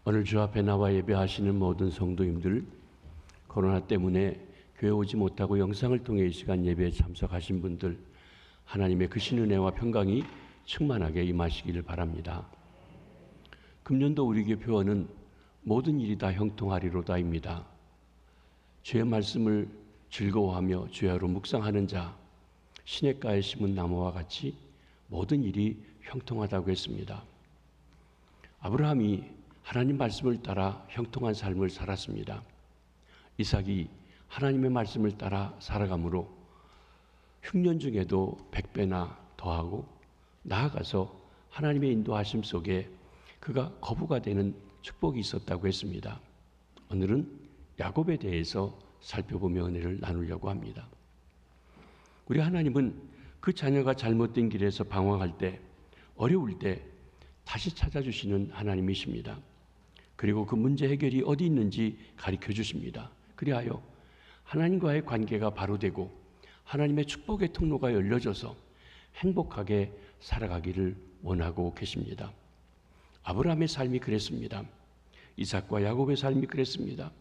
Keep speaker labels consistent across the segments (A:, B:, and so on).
A: 오늘 주 앞에 나와 예배하시는 모든 성도님들, 코로나 때문에 교회 오지 못하고 영상을 통해 이 시간 예배에 참석하신 분들, 하나님의 크신 은혜와 평강이 충만하게 임하시기를 바랍니다. 금년도 우리 교회 표어는 모든 일이 다 형통하리로다입니다. 주의 말씀을 즐거워하며 주야로 묵상하는 자, 시냇가에 심은 나무와 같이 모든 일이 형통하다고 했습니다. 아브라함이 하나님 말씀을 따라 형통한 삶을 살았습니다. 이삭이 하나님의 말씀을 따라 살아가므로 흉년 중에도 100배나 더하고 나아가서 하나님의 인도하심 속에 그가 거부가 되는 축복이 있었다고 했습니다. 오늘은 야곱에 대해서 살펴보며 은혜를 나누려고 합니다. 우리 하나님은 그 자녀가 잘못된 길에서 방황할 때, 어려울 때 다시 찾아주시는 하나님이십니다. 그리고 그 문제 해결이 어디 있는지 가르쳐 주십니다. 그리하여 하나님과의 관계가 바로 되고 하나님의 축복의 통로가 열려져서 행복하게 살아가기를 원하고 계십니다. 아브라함의 삶이 그랬습니다. 이삭과 야곱의 삶이 그랬습니다.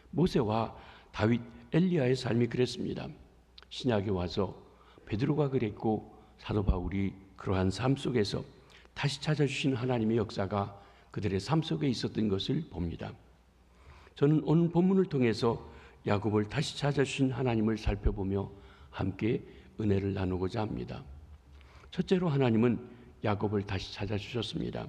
A: 모세와 다윗, 엘리야의 삶이 그랬습니다. 신약에 와서 베드로가 그랬고 사도 바울이 그러한 삶 속에서 다시 찾아주신 하나님의 역사가 그들의 삶 속에 있었던 것을 봅니다. 저는 오늘 본문을 통해서 야곱을 다시 찾아주신 하나님을 살펴보며 함께 은혜를 나누고자 합니다. 첫째로 하나님은 야곱을 다시 찾아주셨습니다.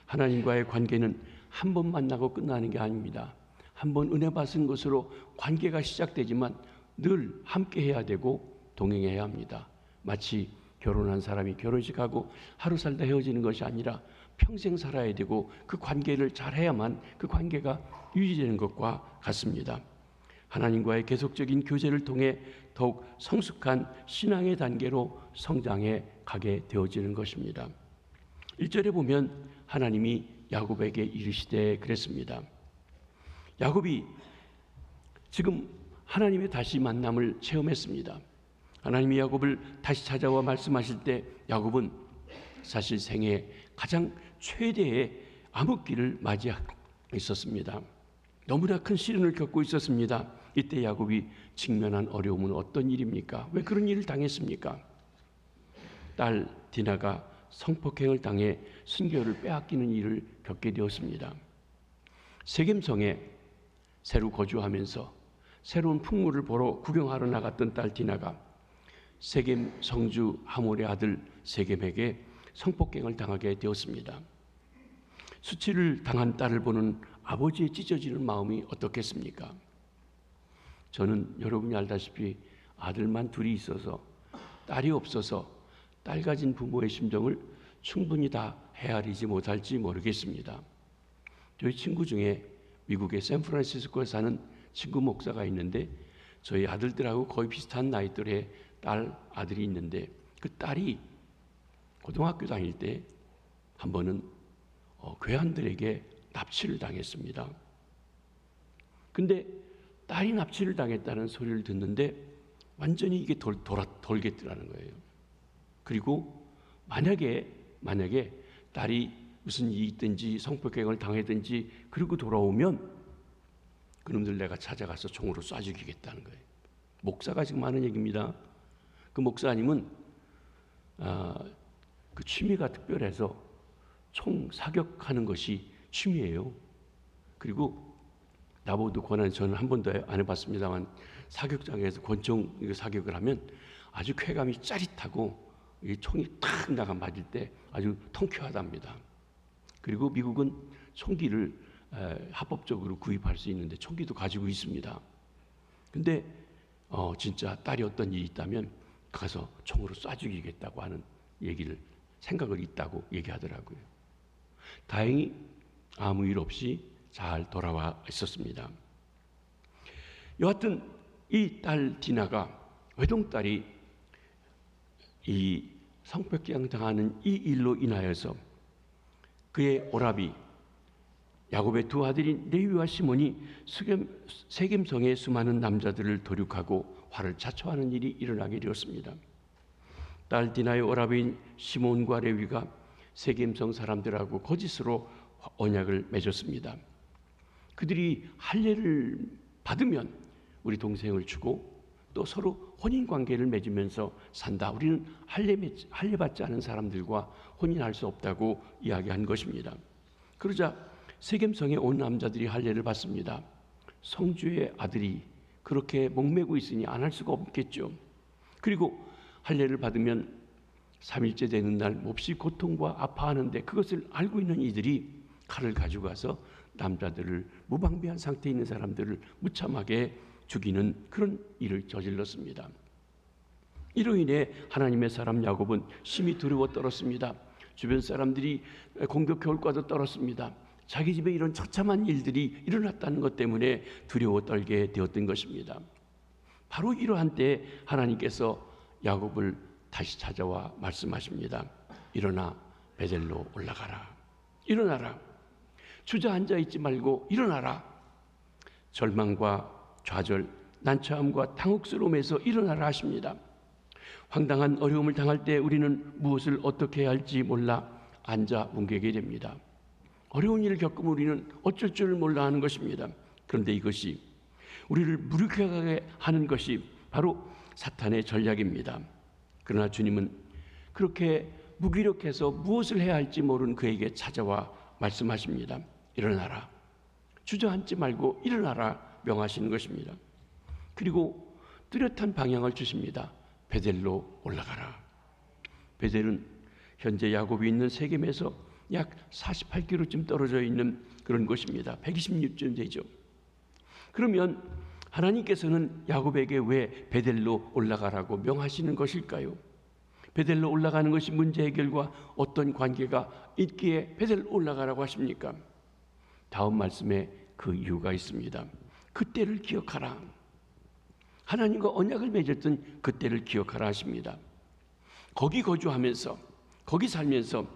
A: 하나님과의 관계는 한 번 만나고 끝나는 게 아닙니다. 한 번 은혜 받은 것으로 관계가 시작되지만 늘 함께 해야 되고 동행해야 합니다. 마치 결혼한 사람이 결혼식하고 하루 살다 헤어지는 것이 아니라 평생 살아야 되고 그 관계를 잘 해야만 그 관계가 유지되는 것과 같습니다. 하나님과의 계속적인 교제를 통해 더욱 성숙한 신앙의 단계로 성장해 가게 되어지는 것입니다. 1절에 보면 하나님이 야곱에게 이르시되 그랬습니다. 야곱이 지금 하나님의 다시 만남을 체험했습니다. 하나님이 야곱을 다시 찾아와 말씀하실 때 야곱은 사실 생애 가장 최대의 암흑기를 맞이하고 있었습니다. 너무나 큰 시련을 겪고 있었습니다. 이때 야곱이 직면한 어려움은 어떤 일입니까? 왜 그런 일을 당했습니까? 딸 디나가 성폭행을 당해 순교를 빼앗기는 일을 겪게 되었습니다. 세겜성에 새로 거주하면서 새로운 풍물을 보러 구경하러 나갔던 딸 디나가 세겜 성주 하몰의 아들 세겜에게 성폭행을 당하게 되었습니다. 수치를 당한 딸을 보는 아버지의 찢어지는 마음이 어떻겠습니까? 저는 여러분이 알다시피 아들만 둘이 있어서 딸이 없어서 딸 가진 부모의 심정을 충분히 다 헤아리지 못할지 모르겠습니다. 저희 친구 중에 미국의 샌프란시스코에 사는 친구 목사가 있는데 저희 아들들하고 거의 비슷한 나이들의 아들이 있는데 그 딸이 고등학교 다닐 때 한 번은 괴한들에게 납치를 당했습니다. 근데 딸이 납치를 당했다는 소리를 듣는데 완전히 이게 돌겠더라는 거예요. 그리고 만약에 딸이 무슨 일이 있든지 성폭행을 당했든지 그리고 돌아오면 그놈들 내가 찾아가서 총으로 쏴 죽이겠다는 거예요. 목사가 지금 하는 얘기입니다. 그 목사님은 그 취미가 특별해서 총 사격하는 것이 취미예요. 그리고 나보고도 권한 저는 한 번도 안 해봤습니다만 사격장에서 권총 사격을 하면 아주 쾌감이 짜릿하고 이 총이 탁 나가 맞을 때 아주 통쾌하답니다. 그리고 미국은 총기를 합법적으로 구입할 수 있는데 총기도 가지고 있습니다. 근데 진짜 딸이 어떤 일이 있다면 가서 총으로 쏴 죽이겠다고 하는 생각을 있다고 얘기하더라고요. 다행히 아무 일 없이 잘 돌아와 있었습니다. 여하튼 이 딸 디나가 외동딸이 이 성폭행 당하는 이 일로 인하여서 그의 오라비 야곱의 두 아들인 레위와 시몬이 세겜성의 수많은 남자들을 도륙하고 화를 자초하는 일이 일어나게 되었습니다. 딸 디나의 오라비인 시몬과 레위가 세겜성 사람들하고 거짓으로 언약을 맺었습니다. 그들이 할례를 받으면 우리 동생을 주고 또 서로 혼인 관계를 맺으면서 산다. 우리는 할례 받지 않은 사람들과 혼인할 수 없다고 이야기한 것입니다. 그러자 세겜성에 온 남자들이 할례를 받습니다. 성주의 아들이 그렇게 목매고 있으니 안 할 수가 없겠죠. 그리고 할례를 받으면 3일째 되는 날 몹시 고통과 아파하는데 그것을 알고 있는 이들이 칼을 가지고 가서 남자들을, 무방비한 상태에 있는 사람들을 무참하게 죽이는 그런 일을 저질렀습니다. 이로 인해 하나님의 사람 야곱은 심히 두려워 떨었습니다. 주변 사람들이 공격해 올 것도 떨었습니다. 자기 집에 이런 처참한 일들이 일어났다는 것 때문에 두려워 떨게 되었던 것입니다. 바로 이러한 때에 하나님께서 야곱을 다시 찾아와 말씀하십니다. 일어나 베델로 올라가라. 일어나라. 주저앉아 있지 말고 일어나라. 절망과 좌절, 난처함과 당혹스러움에서 일어나라 하십니다. 황당한 어려움을 당할 때 우리는 무엇을 어떻게 해야 할지 몰라 앉아 뭉개게 됩니다. 어려운 일을 겪으면 우리는 어쩔 줄 몰라 하는 것입니다. 그런데 이것이 우리를 무력하게 하는 것이 바로 사탄의 전략입니다. 그러나 주님은 그렇게 무기력해서 무엇을 해야 할지 모르는 그에게 찾아와 말씀하십니다. 일어나라. 주저앉지 말고 일어나라 명하시는 것입니다. 그리고 뚜렷한 방향을 주십니다. 베델로 올라가라. 베델은 현재 야곱이 있는 세겜에서 약 48km쯤 떨어져 있는 그런 곳입니다. 126쯤 되죠. 그러면 하나님께서는 야곱에게 왜 베델로 올라가라고 명하시는 것일까요? 베델로 올라가는 것이 문제 해결과 어떤 관계가 있기에 베델로 올라가라고 하십니까? 다음 말씀에 그 이유가 있습니다. 그때를 기억하라. 하나님과 언약을 맺었던 그때를 기억하라 하십니다. 거기 거주하면서, 거기 살면서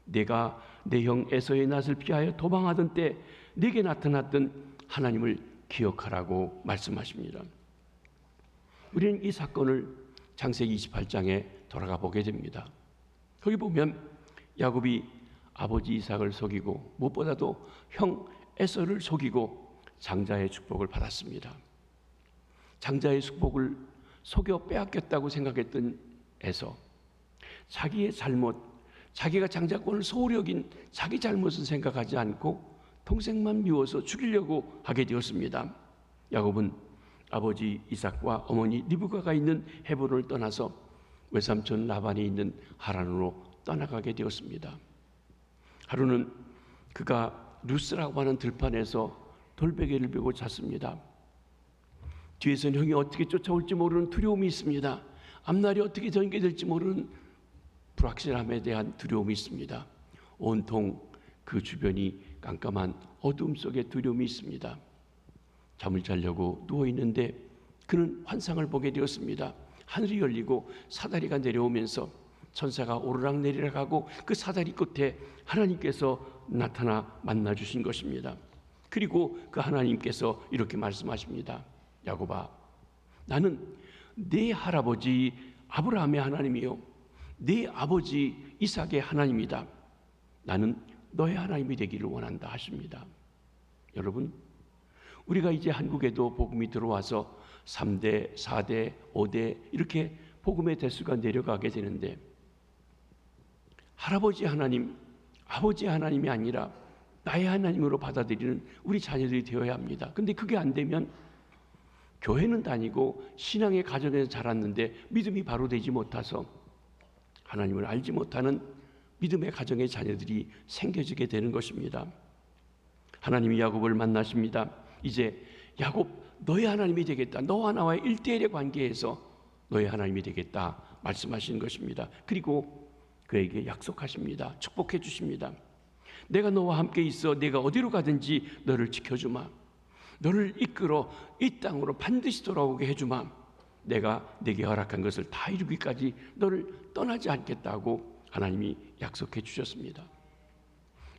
A: 내가 내 형 에서의 낯을 피하여 도망하던 때 내게 나타났던 하나님을 기억하라고 말씀하십니다. 우리는 이 사건을 창세기 28장에 돌아가 보게 됩니다. 거기 보면 야곱이 아버지 이삭을 속이고 무엇보다도 형 에서를 속이고 장자의 축복을 받았습니다. 장자의 축복을 속여 빼앗겼다고 생각했던 에서, 자기의 잘못, 자기가 장자권을 소홀히 여긴 자기 잘못은 생각하지 않고 동생만 미워서 죽이려고 하게 되었습니다. 야곱은 아버지 이삭과 어머니 리브가가 있는 헤브론을 떠나서 외삼촌 라반이 있는 하란으로 떠나가게 되었습니다. 하루는 그가 루스라고 하는 들판에서 돌베개를 베고 잤습니다. 뒤에서는 형이 어떻게 쫓아올지 모르는 두려움이 있습니다. 앞날이 어떻게 전개될지 모르는 불확실함에 대한 두려움이 있습니다. 온통 그 주변이 깜깜한 어둠 속에 두려움이 있습니다. 잠을 자려고 누워있는데 그는 환상을 보게 되었습니다. 하늘이 열리고 사다리가 내려오면서 천사가 오르락 내리락 하고 그 사다리 끝에 하나님께서 나타나 만나 주신 것입니다. 그리고 그 하나님께서 이렇게 말씀하십니다. 야곱아, 나는 네 할아버지 아브라함의 하나님이요 네 아버지 이삭의 하나님이다. 나는 너의 하나님이 되기를 원한다 하십니다. 여러분, 우리가 이제 한국에도 복음이 들어와서 3대, 4대, 5대 이렇게 복음의 대수가 내려가게 되는데 할아버지 하나님, 아버지 하나님이 아니라 나의 하나님으로 받아들이는 우리 자녀들이 되어야 합니다. 근데 그게 안 되면 교회는 다니고 신앙의 가정에서 자랐는데 믿음이 바로 되지 못해서 하나님을 알지 못하는 믿음의 가정의 자녀들이 생겨지게 되는 것입니다. 하나님이 야곱을 만나십니다. 이제 야곱, 너의 하나님이 되겠다. 너와 나와의 1대1의 관계에서 너의 하나님이 되겠다 말씀하시는 것입니다. 그리고 그에게 약속하십니다. 축복해 주십니다. 내가 너와 함께 있어 내가 어디로 가든지 너를 지켜주마. 너를 이끌어 이 땅으로 반드시 돌아오게 해주마. 내가 내게 허락한 것을 다 이루기까지 너를 떠나지 않겠다고 하나님이 약속해 주셨습니다.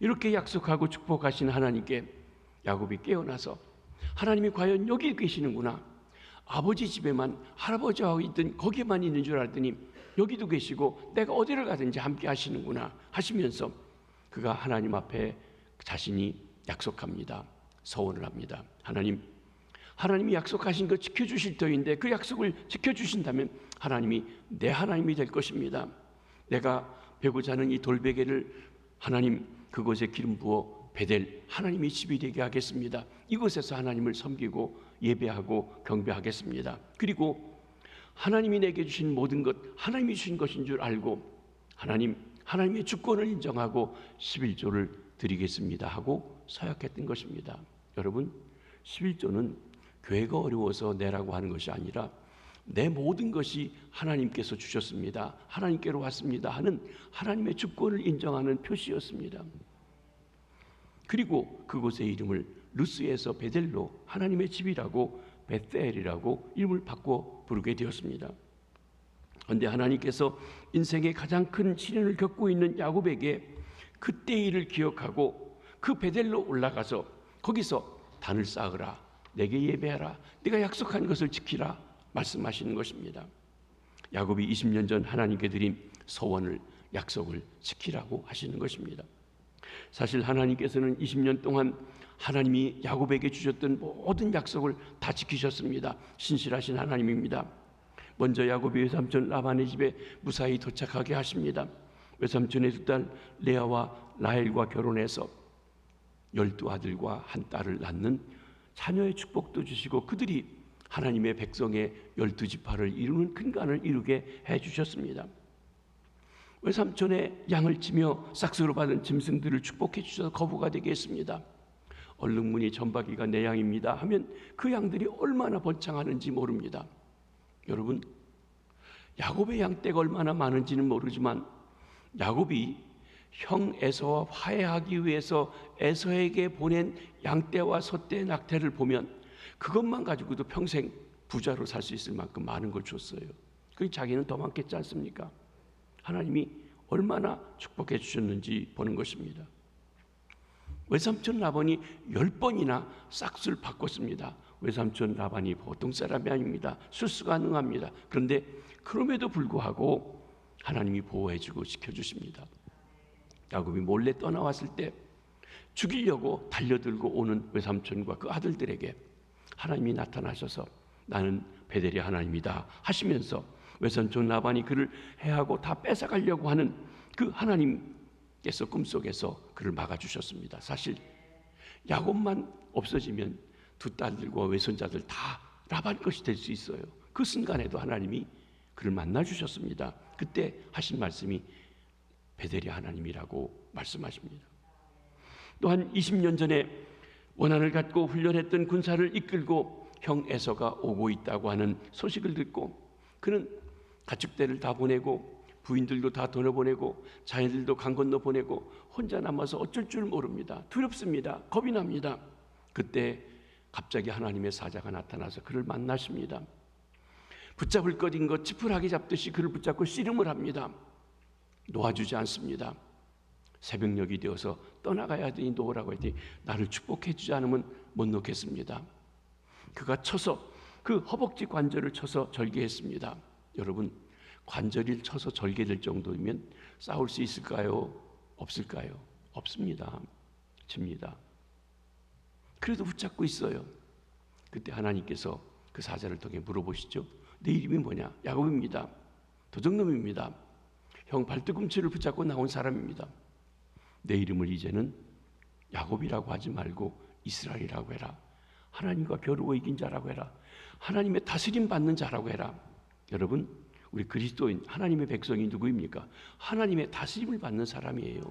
A: 이렇게 약속하고 축복하신 하나님께 야곱이 깨어나서 하나님이 과연 여기 계시는구나. 아버지 집에만 할아버지하고 있던 거기에만 있는 줄 알았더니 여기도 계시고 내가 어디를 가든지 함께 하시는구나 하시면서 그가 하나님 앞에 자신이 약속합니다. 서원을 합니다. 하나님이 약속하신 거 지켜주실 터인데 그 약속을 지켜주신다면 하나님이 내 하나님이 될 것입니다. 내가 베고자 하는 이 돌베개를 하나님 그곳에 기름 부어 베델 하나님의 집이 되게 하겠습니다. 이곳에서 하나님을 섬기고 예배하고 경배하겠습니다. 그리고 하나님이 내게 주신 모든 것 하나님이 주신 것인 줄 알고 하나님의 주권을 인정하고 11조를 드리겠습니다 하고 서약했던 것입니다. 여러분, 11조는 교회가 어려워서 내라고 하는 것이 아니라 내 모든 것이 하나님께서 주셨습니다, 하나님께로 왔습니다 하는 하나님의 주권을 인정하는 표시였습니다. 그리고 그곳의 이름을 루스에서 베델로 하나님의 집이라고 베델이라고 이름을 바꿔 부르게 되었습니다. 그런데 하나님께서 인생의 가장 큰 시련을 겪고 있는 야곱에게 그때의 일을 기억하고 그 베델로 올라가서 거기서 단을 쌓으라, 내게 예배하라, 네가 약속한 것을 지키라 말씀하시는 것입니다. 야곱이 20년 전 하나님께 드린 서원을 약속을 지키라고 하시는 것입니다. 사실 하나님께서는 20년 동안 하나님이 야곱에게 주셨던 모든 약속을 다 지키셨습니다. 신실하신 하나님입니다. 먼저 야곱이 외삼촌 라반의 집에 무사히 도착하게 하십니다. 외삼촌의 두 딸 레아와 라헬과 결혼해서 12아들과 한 딸을 낳는 자녀의 축복도 주시고 그들이 하나님의 백성의 12지파를 이루는 근간을 이루게 해주셨습니다. 외삼촌의 양을 치며 싹스로 받은 짐승들을 축복해 주셔서 거부가 되게 했습니다. 얼룩무늬 점박이가 내 양입니다 하면 그 양들이 얼마나 번창하는지 모릅니다. 여러분, 야곱의 양떼가 얼마나 많은지는 모르지만 야곱이 형 에서와 화해하기 위해서 에서에게 보낸 양떼와 소떼의 낙태를 보면 그것만 가지고도 평생 부자로 살 수 있을 만큼 많은 걸 줬어요. 그 자기는 더 많겠지 않습니까? 하나님이 얼마나 축복해 주셨는지 보는 것입니다. 외삼촌 라반이 10번이나 싹스를 바꿨습니다. 외삼촌 라반이 보통 사람이 아닙니다. 술수가 능합니다. 그런데 그럼에도 불구하고 하나님이 보호해주고 지켜주십니다. 야곱이 몰래 떠나왔을 때 죽이려고 달려들고 오는 외삼촌과 그 아들들에게 하나님이 나타나셔서 나는 베델의 하나님이다 하시면서 외삼촌 라반이 그를 해하고 다 뺏어가려고 하는 그 하나님께서 꿈속에서 그를 막아주셨습니다. 사실 야곱만 없어지면 두 딸들과 외손자들 다 라반 것이 될 수 있어요. 그 순간에도 하나님이 그를 만나주셨습니다. 그때 하신 말씀이 베델의 하나님이라고 말씀하십니다. 또한 20년 전에 원한을 갖고 훈련했던 군사를 이끌고 형 에서가 오고 있다고 하는 소식을 듣고 그는 가축대를 다 보내고 부인들도 다 돌려보내고 자녀들도 강 건너 보내고 혼자 남아서 어쩔 줄 모릅니다. 두렵습니다. 겁이 납니다. 그때 갑자기 하나님의 사자가 나타나서 그를 만나십니다. 붙잡을 것인 것 지푸라기 잡듯이 그를 붙잡고 씨름을 합니다. 놓아주지 않습니다. 새벽녘이 되어서 떠나가야 하더니 놓으라고 했더니 나를 축복해 주지 않으면 못 놓겠습니다. 그가 쳐서 그 허벅지 관절을 쳐서 절개했습니다. 여러분, 관절을 쳐서 절개될 정도면 싸울 수 있을까요? 없을까요? 없습니다. 집니다. 그래도 붙잡고 있어요. 그때 하나님께서 그 사자를 통해 물어보시죠. 내 이름이 뭐냐? 야곱입니다. 도적놈입니다. 형 발뒤꿈치를 붙잡고 나온 사람입니다. 내 이름을 이제는 야곱이라고 하지 말고 이스라엘이라고 해라. 하나님과 겨루어 이긴 자라고 해라. 하나님의 다스림 받는 자라고 해라. 여러분, 우리 그리스도인 하나님의 백성이 누구입니까? 하나님의 다스림을 받는 사람이에요.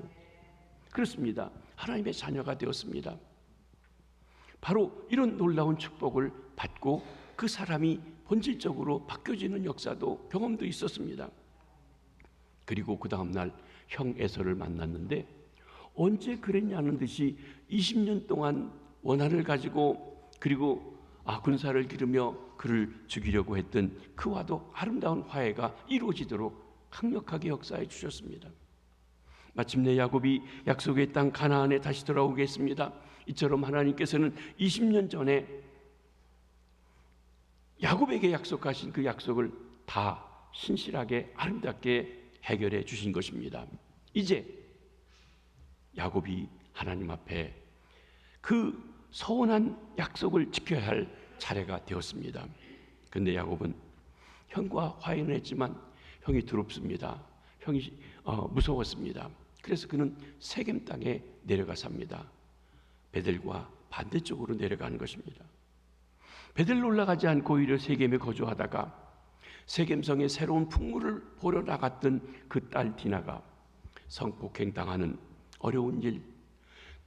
A: 그렇습니다. 하나님의 자녀가 되었습니다. 바로 이런 놀라운 축복을 받고 그 사람이 본질적으로 바뀌어지는 역사도 경험도 있었습니다. 그리고 그 다음날 형 에서를 만났는데 언제 그랬냐는 듯이 20년 동안 원한을 가지고 그리고 군사를 기르며 그를 죽이려고 했던 그와도 아름다운 화해가 이루어지도록 강력하게 역사해 주셨습니다. 마침내 야곱이 약속의 땅 가나안에 다시 돌아오겠습니다. 이처럼 하나님께서는 20년 전에 야곱에게 약속하신 그 약속을 다 신실하게 아름답게 해결해 주신 것입니다. 이제 야곱이 하나님 앞에 그 서원한 약속을 지켜야 할 차례가 되었습니다. 그런데 야곱은 형과 화해는 했지만 형이 두렵습니다. 형이 무서웠습니다. 그래서 그는 세겜 땅에 내려가 삽니다. 베델과 반대쪽으로 내려가는 것입니다. 베델로 올라가지 않고 오히려 세겜에 거주하다가 세겜성의 새로운 풍물을 보러 나갔던 그 딸 디나가 성폭행당하는 어려운 일,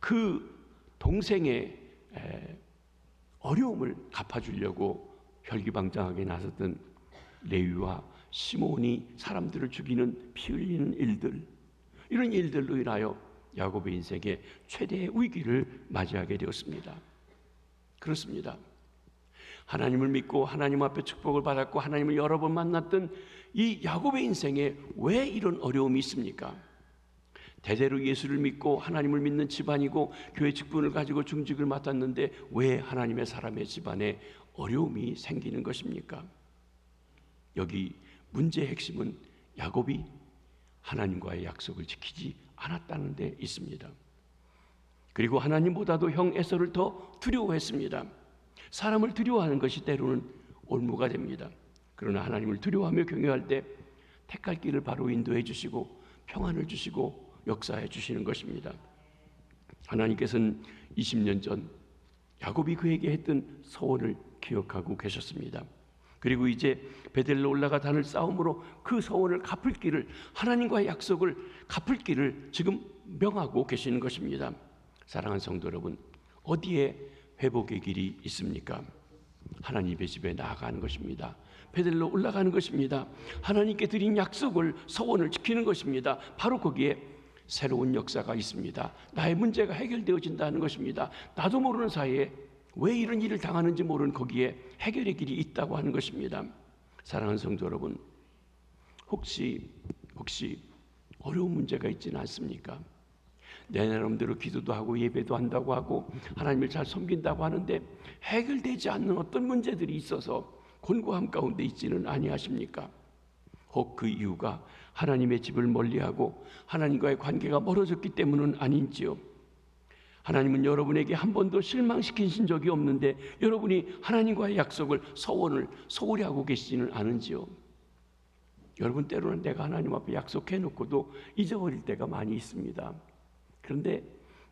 A: 그 동생의 어려움을 갚아주려고 혈기방장하게 나섰던 레위와 시몬이 사람들을 죽이는 피 흘리는 일들, 이런 일들로 인하여 야곱의 인생에 최대의 위기를 맞이하게 되었습니다. 그렇습니다. 하나님을 믿고 하나님 앞에 축복을 받았고 하나님을 여러 번 만났던 이 야곱의 인생에 왜 이런 어려움이 있습니까? 대대로 예수를 믿고 하나님을 믿는 집안이고 교회 직분을 가지고 중직을 맡았는데 왜 하나님의 사람의 집안에 어려움이 생기는 것입니까? 여기 문제의 핵심은 야곱이 하나님과의 약속을 지키지 않았다는 데 있습니다. 그리고 하나님보다도 형 에서를 더 두려워했습니다. 사람을 두려워하는 것이 때로는 올무가 됩니다. 그러나 하나님을 두려워하며 경외할 때 택할 길을 바로 인도해 주시고 평안을 주시고 역사해 주시는 것입니다. 하나님께서는 20년 전 야곱이 그에게 했던 서원을 기억하고 계셨습니다. 그리고 이제 베델로 올라가 다늘 싸움으로 그 서원을 갚을 길을, 하나님과의 약속을 갚을 길을 지금 명하고 계시는 것입니다. 사랑하는 성도 여러분, 어디에 회복의 길이 있습니까? 하나님의 집에 나아가는 것입니다. 베델로 올라가는 것입니다. 하나님께 드린 약속을, 서원을 지키는 것입니다. 바로 거기에 새로운 역사가 있습니다. 나의 문제가 해결되어진다는 것입니다. 나도 모르는 사이에 왜 이런 일을 당하는지 모르는 거기에 해결의 길이 있다고 하는 것입니다. 사랑하는 성도 여러분, 혹시 어려운 문제가 있지는 않습니까? 내 나름대로 기도도 하고 예배도 한다고 하고 하나님을 잘 섬긴다고 하는데 해결되지 않는 어떤 문제들이 있어서 곤고함 가운데 있지는 아니하십니까? 혹 그 이유가 하나님의 집을 멀리하고 하나님과의 관계가 멀어졌기 때문은 아닌지요? 하나님은 여러분에게 한 번도 실망시키신 적이 없는데 여러분이 하나님과의 약속을, 서원을 소홀히 하고 계시지는 않은지요? 여러분, 때로는 내가 하나님 앞에 약속해놓고도 잊어버릴 때가 많이 있습니다. 그런데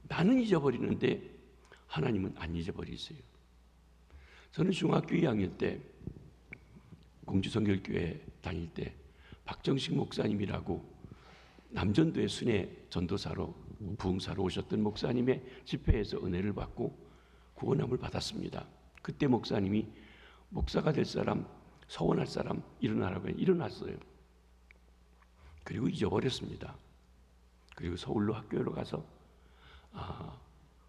A: 나는 잊어버리는데 하나님은 안 잊어버리세요. 저는 중학교 2학년 때 공주성결교회 다닐 때 박정식 목사님이라고 남전도의 순회 전도사로 부흥사로 오셨던 목사님의 집회에서 은혜를 받고 구원함을 받았습니다. 그때 목사님이 목사가 될 사람, 서원할 사람 일어나라고 일어났어요. 그리고 잊어버렸습니다. 그리고 서울로 학교로 가서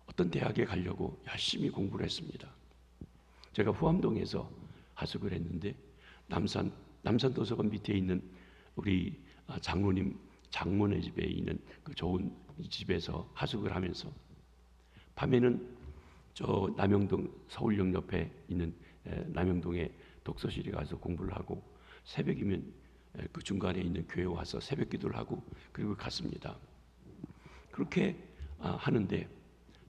A: 어떤 대학에 가려고 열심히 공부를 했습니다. 제가 후암동에서 하숙을 했는데 남산도서관 밑에 있는 우리 장모네 집에 있는 그 좋은 집에서 하숙을 하면서 밤에는 저 남영동 서울역 옆에 있는 남영동에 독서실에 가서 공부를 하고 새벽이면 그 중간에 있는 교회에 와서 새벽 기도를 하고 그리고 갔습니다. 그렇게 하는데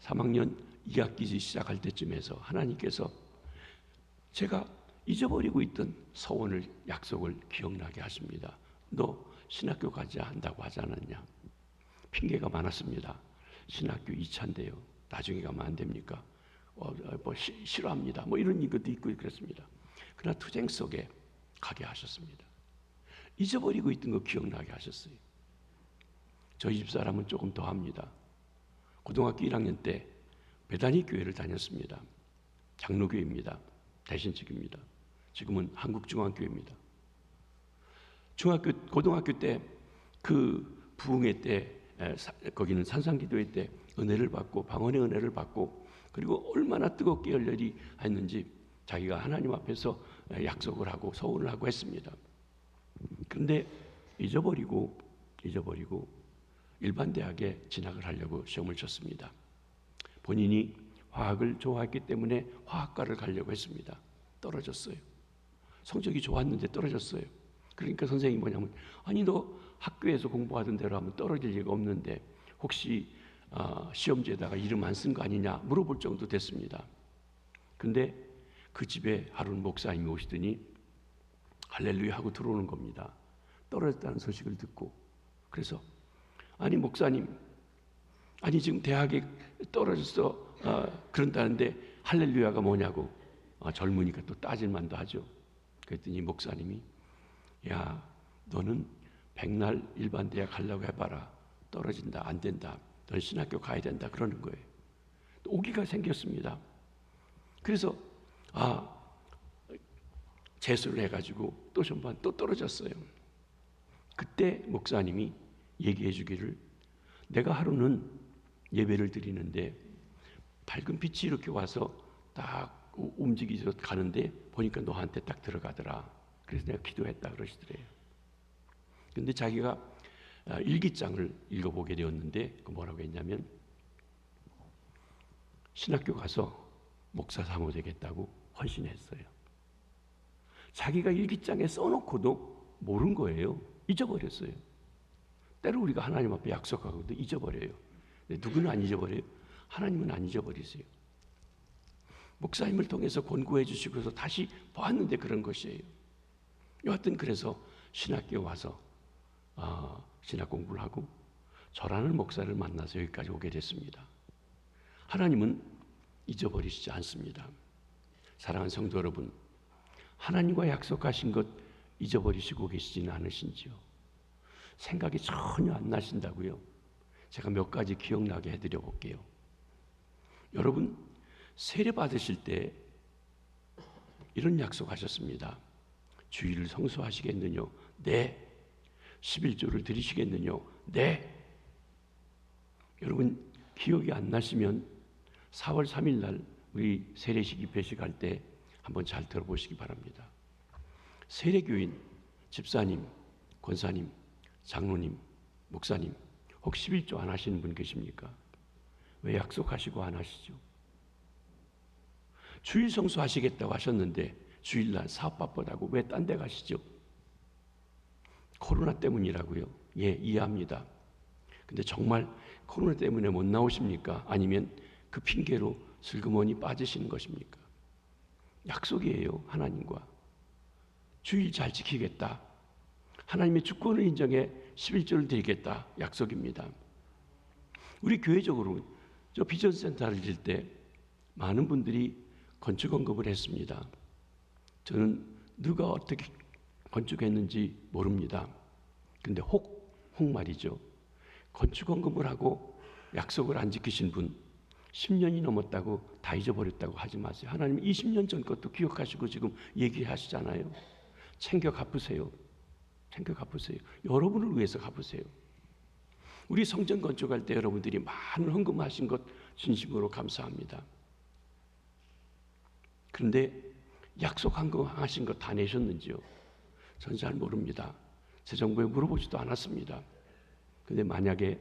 A: 3학년 2학기 시작할 때쯤에서 하나님께서 제가 잊어버리고 있던 서원을, 약속을 기억나게 하십니다. 너 신학교 가자 한다고 하지 않았냐? 핑계가 많았습니다. 신학교 2차인데요. 나중에 가면 안 됩니까? 싫어합니다. 이런 것도 있고 그랬습니다. 그러나 투쟁 속에 가게 하셨습니다. 잊어버리고 있던 거 기억나게 하셨어요. 저희 집 사람은 조금 더 합니다. 고등학교 1학년 때 베다니 교회를 다녔습니다. 장로교회입니다. 대신측입니다. 지금은 한국중앙교회입니다. 고등학교 때 그 부흥회 때 거기는 산상기도회 때 은혜를 받고 방언의 은혜를 받고 그리고 얼마나 뜨겁게 열렬히 했는지 자기가 하나님 앞에서 약속을 하고 서원을 하고 했습니다. 그런데 잊어버리고 일반 대학에 진학을 하려고 시험을 쳤습니다. 본인이 화학을 좋아했기 때문에 화학과를 가려고 했습니다. 떨어졌어요. 성적이 좋았는데 떨어졌어요. 그러니까 선생님이 뭐냐면, 아니 너 학교에서 공부하던 대로 하면 떨어질 리가 없는데 혹시 시험지에다가 이름 안 쓴 거 아니냐 물어볼 정도 됐습니다. 근데 그 집에 하루는 목사님이 오시더니 할렐루야 하고 들어오는 겁니다. 떨어졌다는 소식을 듣고. 그래서 아니 목사님, 아니 지금 대학에 떨어졌어 그런다는데 할렐루야가 뭐냐고. 젊으니까 또 따질만도 하죠. 그랬더니 목사님이 야, 너는 백날 일반 대학 가려고 해봐라. 떨어진다, 안 된다. 넌 신학교 가야 된다. 그러는 거예요. 또 오기가 생겼습니다. 그래서 재수를 해가지고 또 전반 또 떨어졌어요. 그때 목사님이 얘기해 주기를 내가 하루는 예배를 드리는데 밝은 빛이 이렇게 와서 딱 움직이서 가는데 보니까 너한테 딱 들어가더라. 그래서 내가 기도했다 그러시더래요. 근데 자기가 일기장을 읽어보게 되었는데 그 뭐라고 했냐면 신학교 가서 목사 사모 되겠다고 헌신했어요. 자기가 일기장에 써놓고도 모른 거예요. 잊어버렸어요. 때로 우리가 하나님 앞에 약속하고도 잊어버려요. 근데 누구는 안 잊어버려요? 하나님은 안 잊어버리세요. 목사님을 통해서 권고해 주시고서 다시 보았는데 그런 것이에요. 여하튼 그래서 신학교에 와서 신학 공부를 하고 저라는 목사를 만나서 여기까지 오게 됐습니다. 하나님은 잊어버리시지 않습니다. 사랑하는 성도 여러분, 하나님과 약속하신 것 잊어버리시고 계시지는 않으신지요? 생각이 전혀 안 나신다고요? 제가 몇 가지 기억나게 해드려 볼게요. 여러분, 세례 받으실 때 이런 약속하셨습니다. 주일을 성수하시겠느냐? 네. 11조를 드리시겠느냐? 네. 여러분 기억이 안 나시면 4월 3일 날 우리 세례식 입회식 할 때 한번 잘 들어보시기 바랍니다. 세례교인, 집사님, 권사님, 장로님, 목사님 혹 11조 안 하시는 분 계십니까? 왜 약속하시고 안 하시죠? 주일 성수하시겠다고 하셨는데 주일날 사업 바쁘다고 왜 딴 데 가시죠? 코로나 때문이라고요? 예, 이해합니다. 근데 정말 코로나 때문에 못 나오십니까? 아니면 그 핑계로 슬그머니 빠지시는 것입니까? 약속이에요, 하나님과. 주일 잘 지키겠다. 하나님의 주권을 인정해 11조를 드리겠다. 약속입니다. 우리 교회적으로 저 비전센터를 질 때 많은 분들이 건축 언급을 했습니다. 저는 누가 어떻게 건축했는지 모릅니다. 근데 혹 말이죠. 건축 언급을 하고 약속을 안 지키신 분 10년이 넘었다고 다 잊어버렸다고 하지 마세요. 하나님 20년 전 것도 기억하시고 지금 얘기하시잖아요. 챙겨 갚으세요. 챙겨 갚으세요. 여러분을 위해서 갚으세요. 우리 성전 건축할 때 여러분들이 많은 헌금하신 것 진심으로 감사합니다. 그런데 약속한 거 하신 거 다 내셨는지요? 저는 잘 모릅니다. 새 정부에 물어보지도 않았습니다. 근데 만약에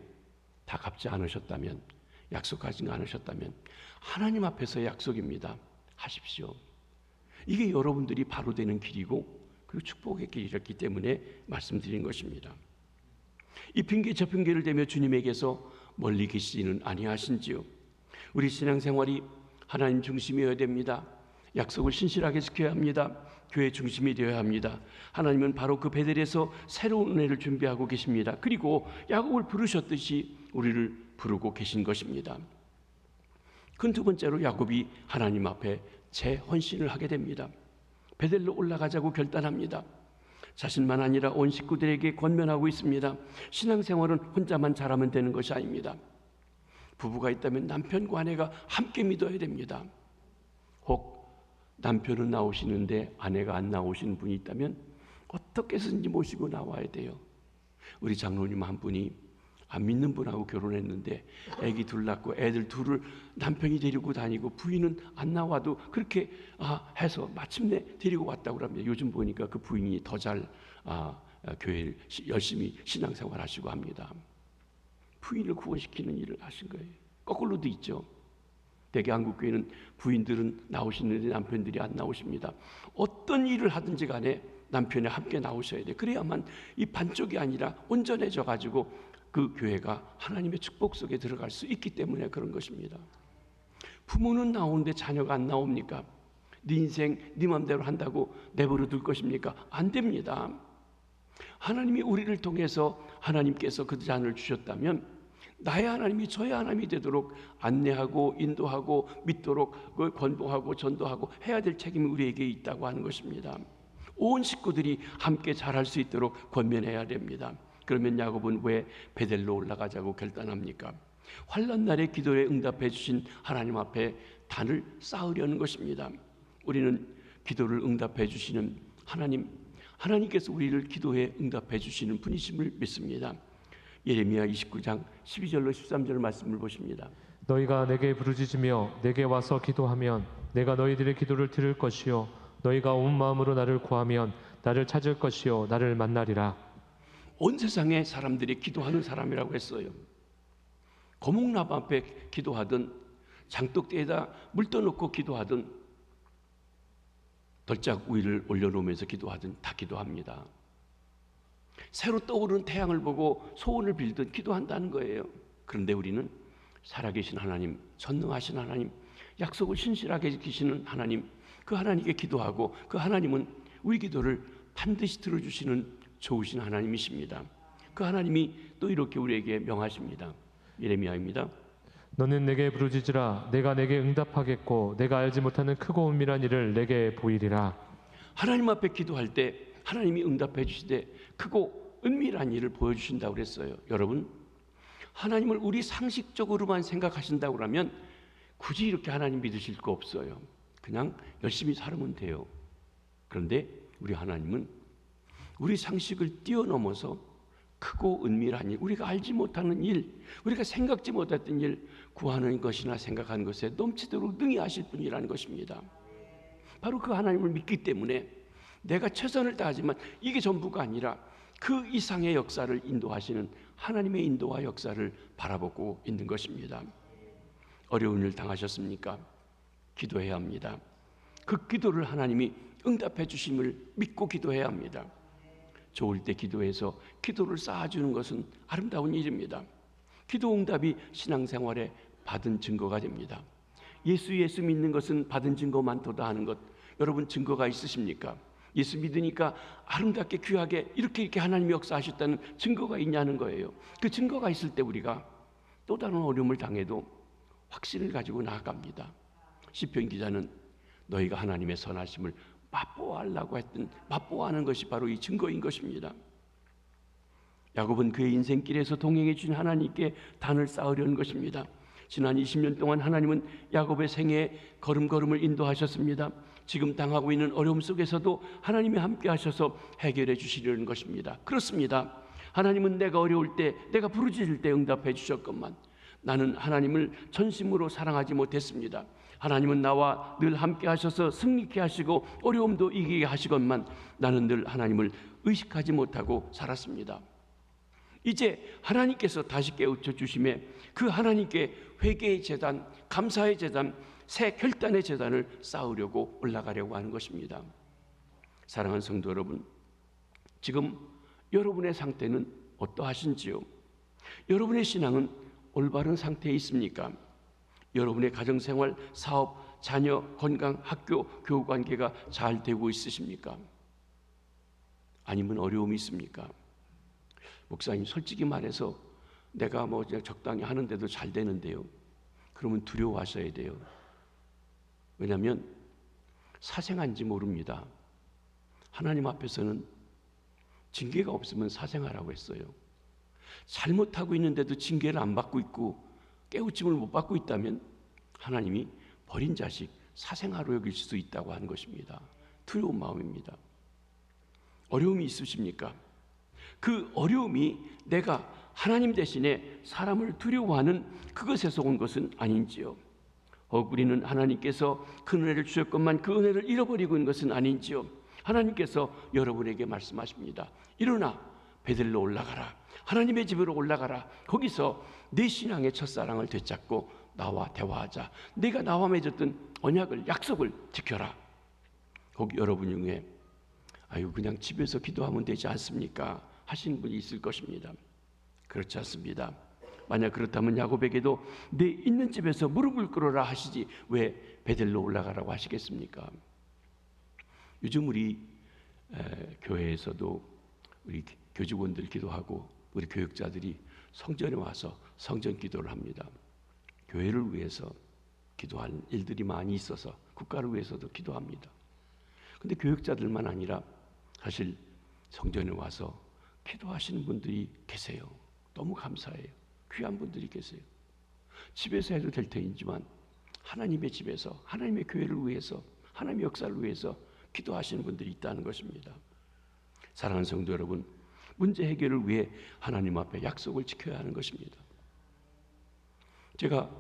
A: 다 갚지 않으셨다면, 약속하지 않으셨다면 하나님 앞에서의 약속입니다. 하십시오. 이게 여러분들이 바로 되는 길이고 그리고 축복의 길이었기 때문에 말씀드린 것입니다. 이 핑계 저 핑계를 대며 주님에게서 멀리 계시지는 아니하신지요? 우리 신앙생활이 하나님 중심이어야 됩니다. 약속을 신실하게 지켜야 합니다. 교회 중심이 되어야 합니다. 하나님은 바로 그 베델에서 새로운 은혜를 준비하고 계십니다. 그리고 야곱을 부르셨듯이 우리를 부르고 계신 것입니다. 그 두 번째로 야곱이 하나님 앞에 재헌신을 하게 됩니다. 베델로 올라가자고 결단합니다. 자신만 아니라 온 식구들에게 권면하고 있습니다. 신앙생활은 혼자만 잘하면 되는 것이 아닙니다. 부부가 있다면 남편과 아내가 함께 믿어야 됩니다. 혹 남편은 나오시는데 아내가 안 나오시는 분이 있다면 어떻게 해서든지 모시고 나와야 돼요. 우리 장로님 한 분이 안 믿는 분하고 결혼했는데 애기 둘 낳고 애들 둘을 남편이 데리고 다니고 부인은 안 나와도 그렇게 해서 마침내 데리고 왔다고 합니다. 요즘 보니까 그 부인이 더 잘 교회를 열심히 신앙생활 하시고 합니다. 부인을 구원시키는 일을 하신 거예요. 거꾸로도 있죠. 대개 한국교회는 부인들은 나오시는데 남편들이 안 나오십니다. 어떤 일을 하든지 간에 남편이 함께 나오셔야 돼요. 그래야만 이 반쪽이 아니라 온전해져 가지고 그 교회가 하나님의 축복 속에 들어갈 수 있기 때문에 그런 것입니다. 부모는 나오는데 자녀가 안 나옵니까? 네 인생 네 맘대로 한다고 내버려 둘 것입니까? 안 됩니다. 하나님이 우리를 통해서 하나님께서 그 자녀를 주셨다면 나의 하나님이 저의 하나님이 되도록 안내하고 인도하고 믿도록 권고하고 전도하고 해야 될 책임이 우리에게 있다고 하는 것입니다. 온 식구들이 함께 잘할 수 있도록 권면해야 됩니다. 그러면 야곱은 왜 베델로 올라가자고 결단합니까? 환난 날에 기도에 응답해 주신 하나님 앞에 단을 쌓으려는 것입니다. 우리는 기도를 응답해 주시는 하나님께서 우리를 기도에 응답해 주시는 분이심을 믿습니다. 예레미야 29장 12절로 13절 말씀을 보십니다.
B: 너희가 내게 부르짖으며 내게 와서 기도하면 내가 너희들의 기도를 들을 것이요 너희가 온 마음으로 나를 구하면 나를 찾을 것이요 나를 만나리라.
A: 온 세상의 사람들이 기도하는 사람이라고 했어요. 거목나무 앞에 기도하든 장독대에다 물 떠놓고 기도하든 덜짝 위를 올려놓으면서 기도하든 다 기도합니다. 새로 떠오르는 태양을 보고 소원을 빌든 기도한다는 거예요. 그런데 우리는 살아계신 하나님, 전능하신 하나님, 약속을 신실하게 지키시는 하나님, 그 하나님께 기도하고 그 하나님은 우리 기도를 반드시 들어주시는 좋으신 하나님이십니다. 그 하나님이 또 이렇게 우리에게 명하십니다. 예레미야입니다.
B: 너는 내게 부르짖으라 내가 내게 응답하겠고 내가 알지 못하는 크고 은밀한 일을 내게 보이리라.
A: 하나님 앞에 기도할 때 하나님이 응답해 주시되 크고 은밀한 일을 보여주신다고 그랬어요. 여러분, 하나님을 우리 상식적으로만 생각하신다고 하면 굳이 이렇게 하나님 믿으실 거 없어요. 그냥 열심히 살면 돼요. 그런데 우리 하나님은 우리 상식을 뛰어넘어서 크고 은밀한 일, 우리가 알지 못하는 일, 우리가 생각지 못했던 일 구하는 것이나 생각하는 것에 넘치도록 능히 하실 분이라는 것입니다. 바로 그 하나님을 믿기 때문에 내가 최선을 다하지만 이게 전부가 아니라 그 이상의 역사를 인도하시는 하나님의 인도와 역사를 바라보고 있는 것입니다. 어려운 일 당하셨습니까? 기도해야 합니다. 그 기도를 하나님이 응답해 주심을 믿고 기도해야 합니다. 좋을 때 기도해서 기도를 쌓아주는 것은 아름다운 일입니다. 기도 응답이 신앙생활에 받은 증거가 됩니다. 예수 믿는 것은 받은 증거만 도다 하는 것, 여러분 증거가 있으십니까? 예수 믿으니까 아름답게 귀하게 이렇게 하나님이 역사하셨다는 증거가 있냐는 거예요. 그 증거가 있을 때 우리가 또 다른 어려움을 당해도 확신을 가지고 나아갑니다. 시편 기자는 너희가 하나님의 선하심을 맛보아하려고 했던 맛보아하는 것이 바로 이 증거인 것입니다. 야곱은 그의 인생길에서 동행해 주신 하나님께 단을 쌓으려는 것입니다. 지난 20년 동안 하나님은 야곱의 생애에 걸음걸음을 인도하셨습니다. 지금 당하고 있는 어려움 속에서도 하나님이 함께 하셔서 해결해 주시려는 것입니다. 그렇습니다. 하나님은 내가 어려울 때, 내가 부르짖을 때 응답해 주셨건만 나는 하나님을 전심으로 사랑하지 못했습니다. 하나님은 나와 늘 함께 하셔서 승리케 하시고 어려움도 이기게 하시건만 나는 늘 하나님을 의식하지 못하고 살았습니다. 이제 하나님께서 다시 깨우쳐 주심에 그 하나님께 회개의 제단, 감사의 제단, 새 결단의 제단을 쌓으려고 올라가려고 하는 것입니다. 사랑하는 성도 여러분, 지금 여러분의 상태는 어떠하신지요? 여러분의 신앙은 올바른 상태에 있습니까? 여러분의 가정생활, 사업, 자녀, 건강, 학교, 교우관계가 잘 되고 있으십니까? 아니면 어려움이 있습니까? 목사님, 솔직히 말해서 내가 적당히 하는데도 잘 되는데요. 그러면 두려워하셔야 돼요. 왜냐하면 사생한지 모릅니다. 하나님 앞에서는 징계가 없으면 사생하라고 했어요. 잘못하고 있는데도 징계를 안 받고 있고 깨우침을 못 받고 있다면 하나님이 버린 자식 사생아로 여길 수 있다고 하는 것입니다. 두려운 마음입니다. 어려움이 있으십니까? 그 어려움이 내가 하나님 대신에 사람을 두려워하는 그것에서 온 것은 아닌지요? 우리는 하나님께서 그 은혜를 주셨건만 그 은혜를 잃어버리고 있는 것은 아닌지요? 하나님께서 여러분에게 말씀하십니다. 일어나 베델로 올라가라. 하나님의 집으로 올라가라. 거기서 내 신앙의 첫사랑을 되찾고 나와 대화하자. 내가 나와 맺었던 언약을, 약속을 지켜라. 거기 여러분 중에 그냥 집에서 기도하면 되지 않습니까? 하시는 분이 있을 것입니다. 그렇지 않습니다. 만약 그렇다면 야곱에게도 내 있는 집에서 무릎을 꿇어라 하시지 왜 베델로 올라가라고 하시겠습니까? 요즘 우리 교회에서도 우리 교직원들 기도하고 우리 교육자들이 성전에 와서 성전 기도를 합니다. 교회를 위해서 기도하는 일들이 많이 있어서 국가를 위해서도 기도합니다. 근데 교육자들만 아니라 사실 성전에 와서 기도하시는 분들이 계세요. 너무 감사해요. 귀한 분들이 계세요. 집에서 해도 될 테이지만 하나님의 집에서 하나님의 교회를 위해서 하나님의 역사를 위해서 기도하시는 분들이 있다는 것입니다. 사랑하는 성도 여러분, 문제 해결을 위해 하나님 앞에 약속을 지켜야 하는 것입니다. 제가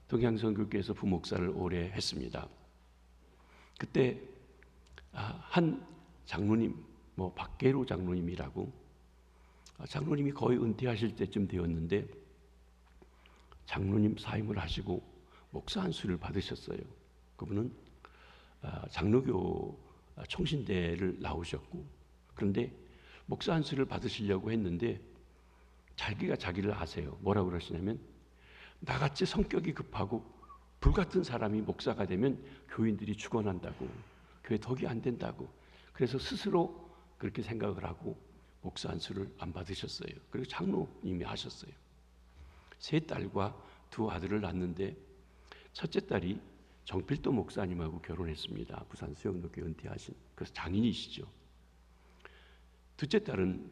A: 동양선교회에서 부목사를 오래 했습니다. 그때 한 장로님, 박계로 장로님이라고, 장로님이 거의 은퇴하실 때쯤 되었는데 장로님 사임을 하시고 목사 안수를 받으셨어요. 그분은 장로교 총신대를 나오셨고, 그런데 목사 안수를 받으시려고 했는데 자기가 자기를 아세요. 뭐라고 그러시냐면, 나같이 성격이 급하고 불같은 사람이 목사가 되면 교인들이 죽어난다고, 교회 덕이 안 된다고, 그래서 스스로 그렇게 생각을 하고 목사 안수를 안 받으셨어요. 그리고 장로님이 하셨어요. 3딸과 2 아들을 낳았는데 첫째 딸이 정필도 목사님하고 결혼했습니다. 부산 수영로교회 은퇴하신, 그래서 장인이시죠. 둘째 딸은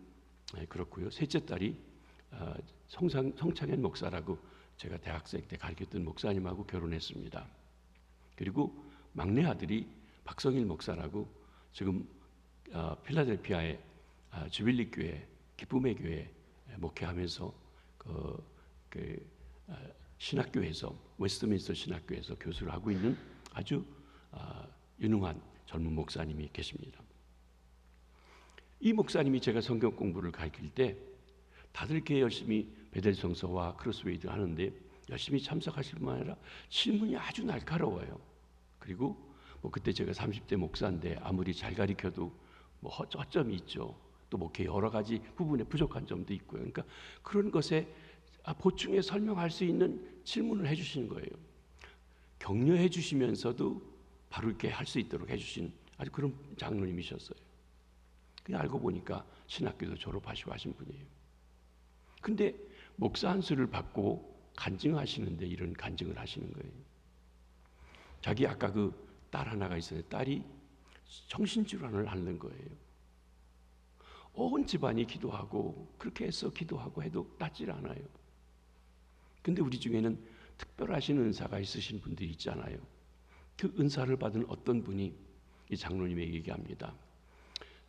A: 그렇고요. 셋째 딸이 성창현 목사라고 제가 대학생 때 가르쳤던 목사님하고 결혼했습니다. 그리고 막내 아들이 박성일 목사라고 지금 필라델피아의 주빌리 교회, 기쁨의 교회 목회하면서 신학교에서, 웨스트민스터 신학교에서 교수를 하고 있는 아주 유능한 젊은 목사님이 계십니다. 이 목사님이 제가 성경 공부를 가르칠 때 다들 이렇게 열심히 베델 성서와 크로스웨이드 하는데 열심히 참석하실 뿐만 아니라 질문이 아주 날카로워요. 그리고 그때 제가 30대 목사인데 아무리 잘 가르쳐도 허점이 있죠. 또 목회 여러 가지 부분에 부족한 점도 있고요. 그러니까 그런 것에 보충해 설명할 수 있는 질문을 해주시는 거예요. 격려해 주시면서도 바로 이렇게 할 수 있도록 해주신 아주 그런 장로님이셨어요. 그냥 알고 보니까 신학교도 졸업하시고 하신 분이에요. 근데 목사 안수를 받고 간증하시는데 이런 간증을 하시는 거예요. 자기 아까 그 딸 하나가 있었는데 딸이 정신질환을 앓는 거예요. 온 집안이 기도하고 그렇게 해서 기도하고 해도 낫질 않아요. 근데 우리 중에는 특별하신 은사가 있으신 분들이 있잖아요. 그 은사를 받은 어떤 분이 이 장로님에게 얘기합니다.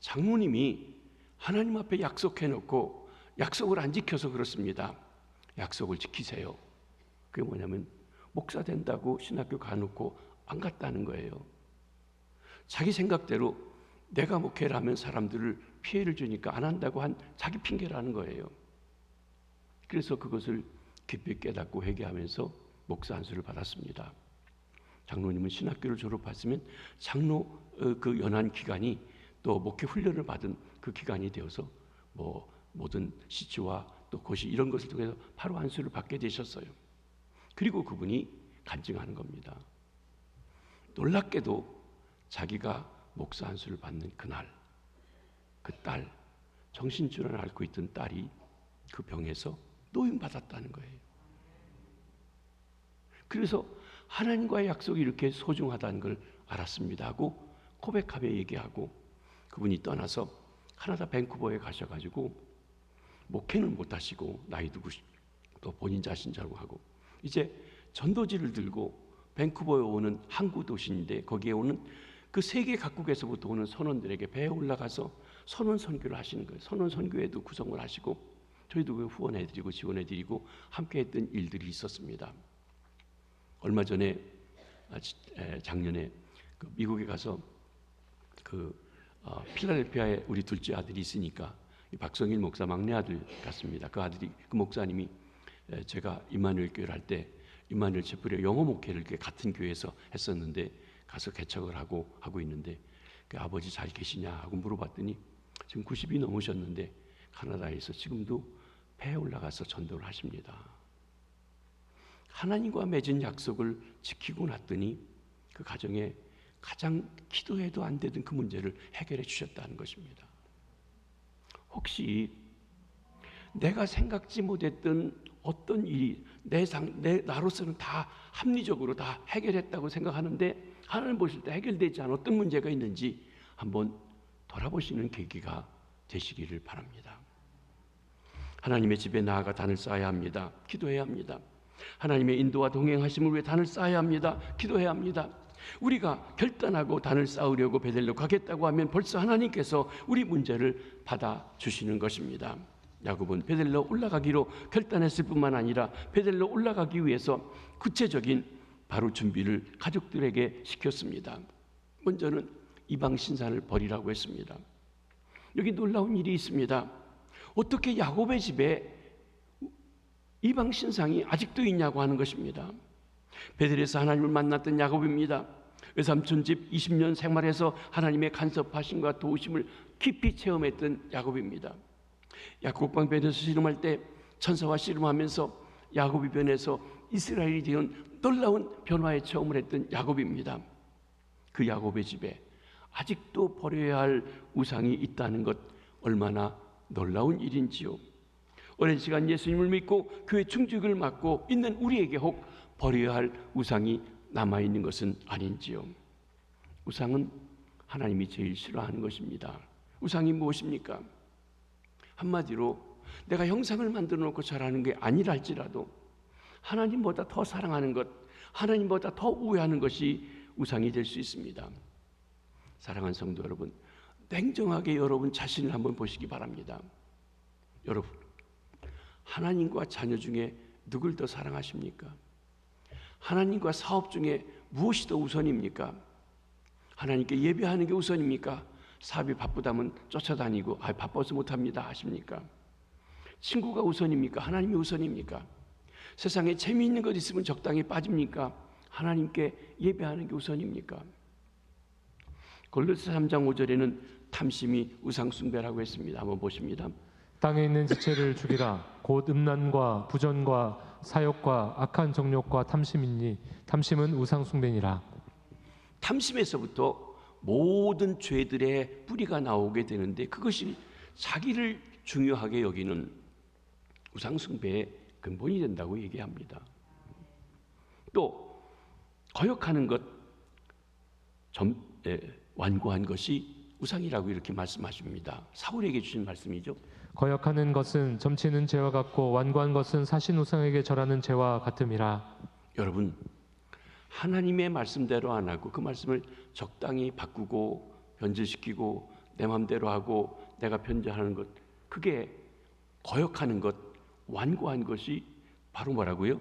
A: 장로님이 하나님 앞에 약속해놓고 약속을 안 지켜서 그렇습니다. 약속을 지키세요. 그게 뭐냐면 목사 된다고 신학교 가놓고 안 갔다는 거예요. 자기 생각대로 내가 목회를 하면 사람들을 피해를 주니까 안 한다고 한 자기 핑계라는 거예요. 그래서 그것을 깊이 깨닫고 회개하면서 목사 안수를 받았습니다. 장로님은 신학교를 졸업했으면 장로 그 연한 기간이 또 목회 훈련을 받은 그 기간이 되어서 모든 시치와 또 고시 이런 것을 통해서 바로 안수를 받게 되셨어요. 그리고 그분이 간증하는 겁니다. 놀랍게도 자기가 목사 안수를 받는 그날 그 딸, 정신질환을 앓고 있던 딸이 그 병에서 노임받았다는 거예요. 그래서 하나님과의 약속이 이렇게 소중하다는 걸 알았습니다 하고 고백하며 얘기하고 그분이 떠나서 캐나다 밴쿠버에 가셔가지고 목회는 못하시고 나이 드시고 또 본인 자신자로 하고 이제 전도지를 들고 밴쿠버에 오는 항구 도시인데 거기에 오는 그 세계 각국에서부터 오는 선원들에게 배에 올라가서 선원 선교를 하시는 거예요. 선원 선교회도 구성을 하시고 저희도 그 후원해드리고 지원해드리고 함께했던 일들이 있었습니다. 얼마 전에 작년에 미국에 가서 필라델피아에 우리 둘째 아들이 있으니까 박성일 목사 막내 아들 같습니다. 그 아들이 그 목사님이 제가 임마누엘 교회를 할 때 임마누엘 채플의 영어 목회를 이렇게 같은 교회에서 했었는데 가서 개척을 하고 있는데 그 아버지 잘 계시냐 하고 물어봤더니 지금 90이 넘으셨는데 캐나다에서 지금도 배에 올라가서 전도를 하십니다. 하나님과 맺은 약속을 지키고 났더니 그 가정에 가장 기도해도 안 되던 그 문제를 해결해 주셨다는 것입니다. 혹시 내가 생각지 못했던 어떤 일이 나로서는 다 합리적으로 다 해결했다고 생각하는데 하나님 보실 때 해결되지 않은 어떤 문제가 있는지 한번 돌아보시는 계기가 되시기를 바랍니다. 하나님의 집에 나아가 단을 쌓아야 합니다. 기도해야 합니다. 하나님의 인도와 동행하심을 위해 단을 쌓아야 합니다. 기도해야 합니다. 우리가 결단하고 단을 쌓으려고 베델로 가겠다고 하면 벌써 하나님께서 우리 문제를 받아주시는 것입니다. 야곱은 베델로 올라가기로 결단했을 뿐만 아니라 베델로 올라가기 위해서 구체적인 바로 준비를 가족들에게 시켰습니다. 먼저는 이방 신상을 버리라고 했습니다. 여기 놀라운 일이 있습니다. 어떻게 야곱의 집에 이방 신상이 아직도 있냐고 하는 것입니다. 베델에서 하나님을 만났던 야곱입니다. 외삼촌 집 20년 생활에서 하나님의 간섭하심과 도우심을 깊이 체험했던 야곱입니다. 야곱강 변에서 씨름할 때 천사와 씨름하면서 야곱이 변해서 이스라엘이 되는 놀라운 변화의 체험을 했던 야곱입니다. 그 야곱의 집에 아직도 버려야 할 우상이 있다는 것 얼마나 놀라운 일인지요. 오랜 시간 예수님을 믿고 교회 충직을 맡고 있는 우리에게 혹 버려야 할 우상이 남아있는 것은 아닌지요. 우상은 하나님이 제일 싫어하는 것입니다. 우상이 무엇입니까? 한마디로 내가 형상을 만들어 놓고 잘하는 게 아니라 할지라도 하나님보다 더 사랑하는 것, 하나님보다 더 우애하는 것이 우상이 될 수 있습니다. 사랑하는 성도 여러분, 냉정하게 여러분 자신을 한번 보시기 바랍니다. 여러분, 하나님과 자녀 중에 누굴 더 사랑하십니까? 하나님과 사업 중에 무엇이 더 우선입니까? 하나님께 예배하는 게 우선입니까? 사업이 바쁘다면 쫓아다니고 바빠서 못합니다 하십니까? 친구가 우선입니까? 하나님이 우선입니까? 세상에 재미있는 것 있으면 적당히 빠집니까? 하나님께 예배하는 게 우선입니까? 골로새 3장 5절에는 탐심이 우상숭배라고 했습니다. 한번 보십니다.
B: 땅에 있는 지체를 죽이라. 곧 음란과 부전과 사욕과 악한 정욕과 탐심이니 탐심은 우상숭배니라.
A: 탐심에서부터 모든 죄들의 뿌리가 나오게 되는데 그것이 자기를 중요하게 여기는 우상숭배의 근본이 된다고 얘기합니다. 또 거역하는 것, 완고한 것이 우상이라고 이렇게 말씀하십니다. 사울에게 주신 말씀이죠.
B: 거역하는 것은 점치는 죄와 같고 완고한 것은 사신 우상에게 절하는 죄와 같음이라.
A: 여러분, 하나님의 말씀대로 안 하고 그 말씀을 적당히 바꾸고 변질시키고 내 마음대로 하고 내가 변제하는 것, 그게 거역하는 것, 완고한 것이 바로 뭐라고요?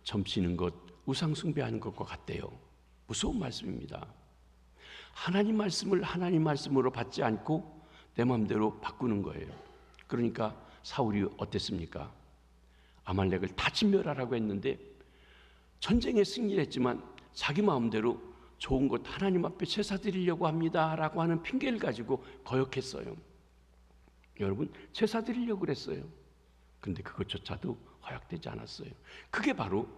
A: 점치는 것, 우상 숭배하는 것과 같대요. 무서운 말씀입니다. 하나님 말씀을 하나님 말씀으로 받지 않고 내 마음대로 바꾸는 거예요. 그러니까 사울이 어땠습니까? 아말렉을 다 진멸하라고 했는데 전쟁에 승리를 했지만 자기 마음대로 좋은 것 하나님 앞에 제사 드리려고 합니다 라고 하는 핑계를 가지고 거역했어요. 여러분, 제사 드리려고 그랬어요. 근데 그것조차도 허락되지 않았어요. 그게 바로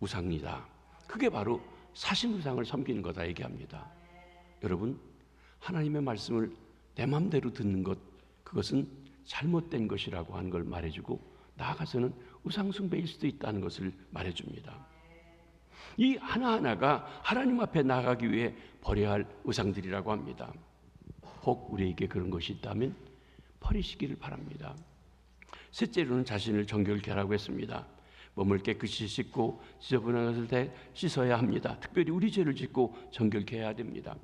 A: 우상이다. 그게 바로 사신 우상을 섬기는 거다 얘기합니다. 여러분, 하나님의 말씀을 내 마음대로 듣는 것, 그것은 잘못된 것이라고 하는 걸 말해주고 나아가서는 우상 숭배일 수도 있다는 것을 말해줍니다. 이 하나하나가 하나님 앞에 나아가기 위해 버려야 할 우상들이라고 합니다. 혹 우리에게 그런 것이 있다면 버리시기를 바랍니다. 셋째로는 자신을 정결케 하라고 했습니다. 몸을 깨끗이 씻고 지저분한 것을 다 씻어야 합니다. 특별히 우리 죄를 짓고 정결케 해야 됩니다.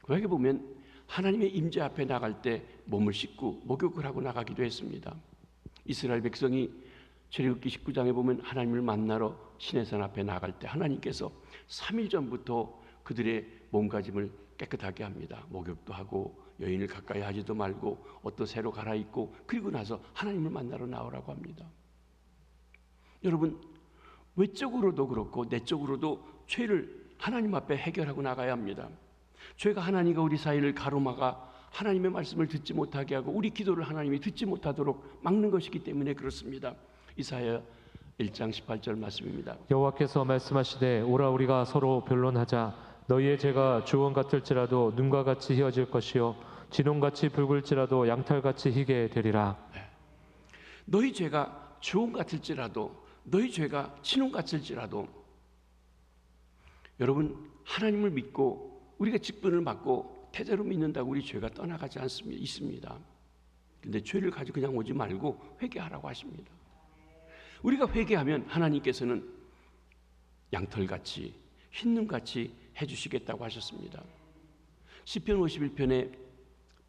A: 거기에 보면 하나님의 임재 앞에 나갈 때 몸을 씻고 목욕을 하고 나가기도 했습니다. 이스라엘 백성이 출애굽기 19장에 보면 하나님을 만나러 시내산 앞에 나갈 때 하나님께서 3일 전부터 그들의 몸가짐을 깨끗하게 합니다. 목욕도 하고 여인을 가까이 하지도 말고 옷도 새로 갈아입고 그리고 나서 하나님을 만나러 나오라고 합니다. 여러분, 외적으로도 그렇고 내적으로도 죄를 하나님 앞에 해결하고 나가야 합니다. 죄가 하나님과 우리 사이를 가로막아 하나님의 말씀을 듣지 못하게 하고 우리 기도를 하나님이 듣지 못하도록 막는 것이기 때문에 그렇습니다. 이사야 1장 18절 말씀입니다.
B: 여호와께서 말씀하시되 오라 우리가 서로 변론하자. 너희의 죄가 주원 같을지라도 눈과 같이 희어질 것이요 진홍같이 붉을지라도 양털같이 희게 되리라.
A: 너희 죄가 주홍 같을지라도, 너희 죄가 진홍 같을지라도, 여러분 하나님을 믿고 우리가 직분을 맡고 태대로 믿는다고 우리 죄가 떠나가지 않습니다. 있습니다. 근데 죄를 가지고 그냥 오지 말고 회개하라고 하십니다. 우리가 회개하면 하나님께서는 양털같이 흰눈같이 해주시겠다고 하셨습니다. 시편 51편에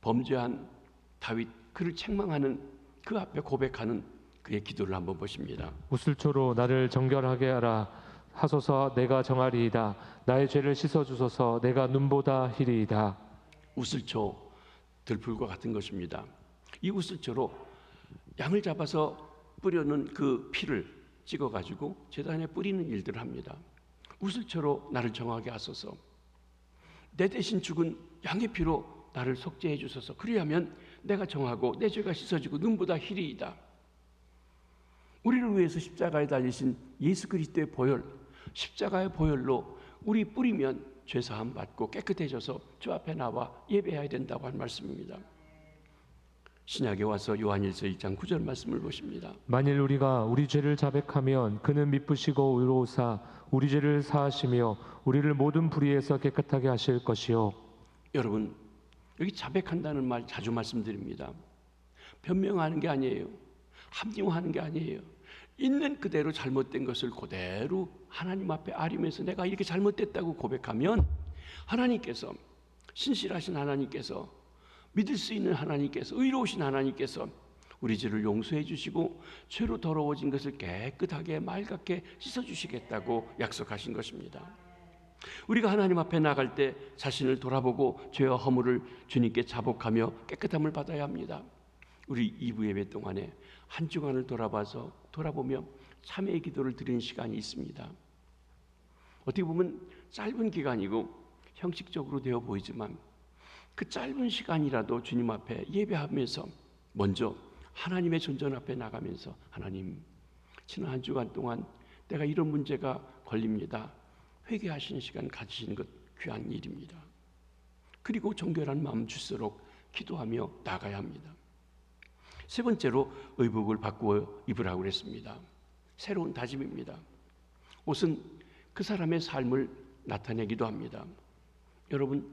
A: 범죄한 다윗, 그를 책망하는 그 앞에 고백하는 그의 기도를 한번 보십니다.
B: 우슬초로 나를 정결하게 하라 하소서. 내가 정하리이다. 나의 죄를 씻어주소서. 내가 눈보다 희리이다.
A: 우슬초, 들풀과 같은 것입니다. 이 우슬초로 양을 잡아서 뿌려놓은 그 피를 찍어가지고 제단에 뿌리는 일들을 합니다. 우슬초로 나를 정하게 하소서. 내 대신 죽은 양의 피로 나를 속죄해 주소서. 그리하면 내가 정하고 내 죄가 씻어지고 눈보다 희리이다. 우리를 위해서 십자가에 달리신 예수 그리스도의 보혈, 십자가의 보혈로 우리 뿌리면 죄사함 받고 깨끗해져서 주 앞에 나와 예배해야 된다고 한 말씀입니다. 신약에 와서 요한일서 1장 9절 말씀을 보십니다.
B: 만일 우리가 우리 죄를 자백하면 그는 미쁘시고 의로우사 우리 죄를 사하시며 우리를 모든 불의에서 깨끗하게 하실 것이요.
A: 여러분, 여기 자백한다는 말 자주 말씀드립니다. 변명하는 게 아니에요. 합리화하는 게 아니에요. 있는 그대로 잘못된 것을 그대로 하나님 앞에 아리면서 내가 이렇게 잘못됐다고 고백하면 하나님께서, 신실하신 하나님께서, 믿을 수 있는 하나님께서, 의로우신 하나님께서 우리 죄를 용서해 주시고 죄로 더러워진 것을 깨끗하게 맑게 씻어주시겠다고 약속하신 것입니다. 우리가 하나님 앞에 나갈 때 자신을 돌아보고 죄와 허물을 주님께 자복하며 깨끗함을 받아야 합니다. 우리 2부 예배 동안에 한 주간을 돌아보며 참회의 기도를 드리는 시간이 있습니다. 어떻게 보면 짧은 기간이고 형식적으로 되어 보이지만 그 짧은 시간이라도 주님 앞에 예배하면서 먼저 하나님의 존전 앞에 나가면서 하나님, 지난 한 주간 동안 내가 이런 문제가 걸립니다. 회개하시는 시간 가지시는 것 귀한 일입니다. 그리고 정결한 마음 주스록 기도하며 나가야 합니다. 세 번째로 의복을 바꾸어 입으라고 그랬습니다. 새로운 다짐입니다. 옷은 그 사람의 삶을 나타내기도 합니다. 여러분,